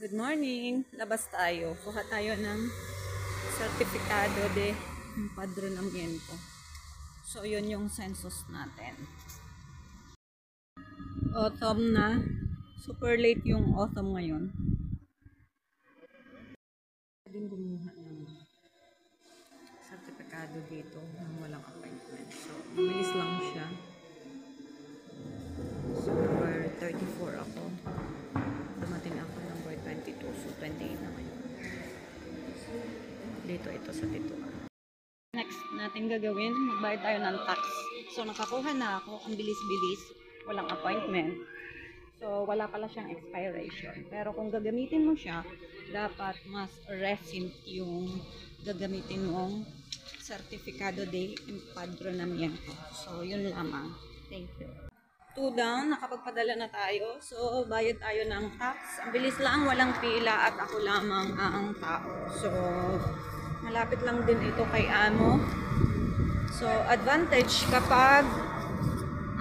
Good morning! Labas tayo. Kuha tayo ng Certificado de Empadronamiento. So, yun yung census natin. Autumn na. Super late yung autumn ngayon. Pwedeng kumuha ng certificado dito nang walang appointment. So, mabilis lang siya. So, number 34 ako. Dumating ako number 22. So, 28 na ngayon. Dito ito sa Tito. Next natin gagawin, magbayad tayo ng tax. So, nakakuha na ako. Ang bilis-bilis. Walang appointment. So, wala pala siyang expiration. Pero kung gagamitin mo siya, dapat mas recent yung gagamitin mong Certificado de Empadronamiento. So, yun lamang. Thank you. 2 down, nakapagpadala na tayo. So, bayad tayo ng tax. Ang bilis lang, walang pila at ako lamang ang tao. So, malapit lang din ito kay Amo. So, advantage kapag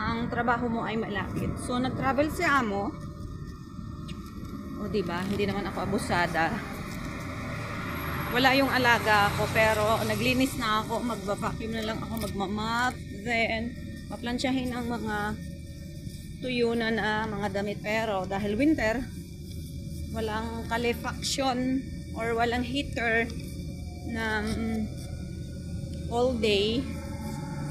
ang trabaho mo ay malapit. So, nag-travel si Amo. O, diba? Hindi naman ako abusada. Wala yung alaga ako, pero naglinis na ako. Magba-vacuum na lang ako, magmamap. Then, paplansyahin ang mga tuyunan na mga damit. Pero, dahil winter, walang calefacción or walang heater na all day.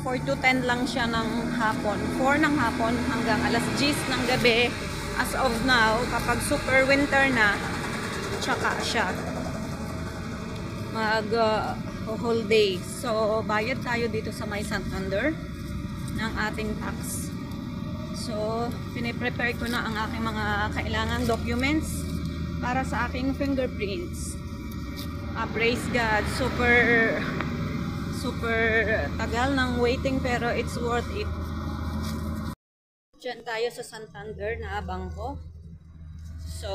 4 to 10 lang siya ng hapon. 4 ng hapon hanggang alas 10 ng gabi. As of now, kapag super winter na, tsaka siya mag whole day. So, bayad tayo dito sa May Santander ng ating tax. So, piniprepare ko na ang aking mga kailangang documents para sa aking fingerprints. Praise God, super tagal ng waiting pero it's worth it. Diyan tayo sa Santander na bangko. So,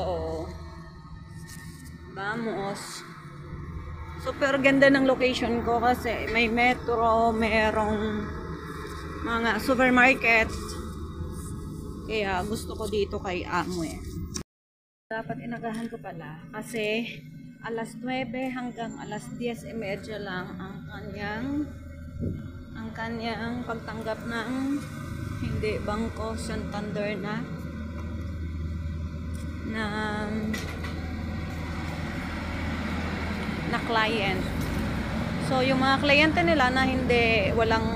vamos. Super ganda ng location ko kasi may metro, merong mga supermarket. Kaya gusto ko dito kay Amo eh. Dapat inagahan ko pala kasi alas 9 hanggang alas 10:30 lang ang kanyang pagtanggap ng hindi Bangko Santander na client. So yung mga kliyente nila na hindi walang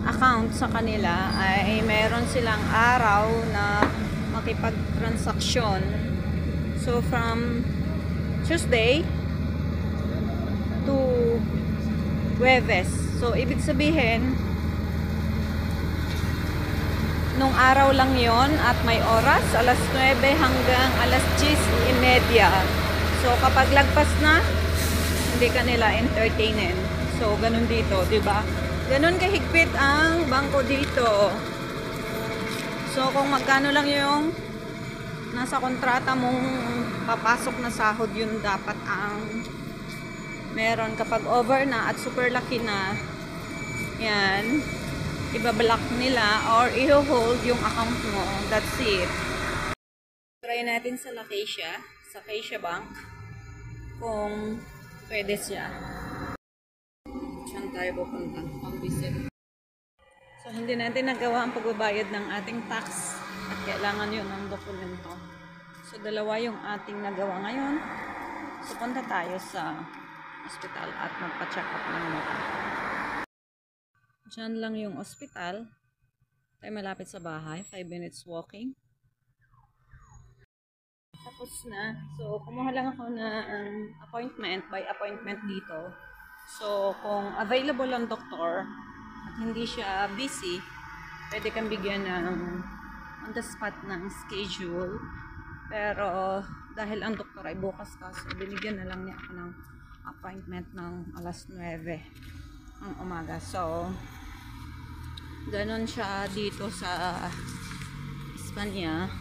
account sa kanila ay meron silang araw na makipag-transaksyon. So from Tuesday to Huwebes. So ibig sabihin nung araw lang yon at may oras alas 9 hanggang alas 10:30. So kapag lagpas na hindi ka nila entertainin. So ganun dito, 'di ba? Ganun kahigpit ang bangko dito. So kung magkano lang yung nasa kontrata mong papasok na sahod, yun dapat ang meron. Kapag over na at super laki na, yan, ibablock nila or i-hold yung account mo. That's it. Try natin sa Lacacia, sa Acacia Bank, kung pwede siya. Saan tayo pupunta? Pang-visit. So, hindi natin nagawa ang pagbabayad ng ating tax at kailangan yun ng dokumento. So, dalawa yung ating nagawa ngayon. So, punta tayo sa hospital at magpa-check up ng mata. Diyan lang yung hospital. Tayo malapit sa bahay. 5 minutes walking. Tapos na. So, kumuha lang ako ng appointment, by appointment dito. So, kung available ang doktor at hindi siya busy, pwede kang bigyan ng on the spot ng schedule. Pero, dahil ang doktor ay bukas pa, so binigyan na lang niya ako ng appointment ng alas 9 ng umaga. So, ganun siya dito sa Espanya.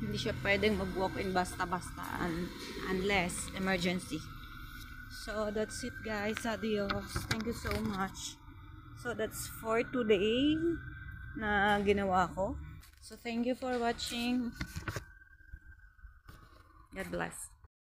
Hindi siya pwedeng mag-walk-in basta-basta unless emergency. So, that's it guys. Adios. Thank you so much. So, that's for today na ginawa ko. So, thank you for watching. God bless.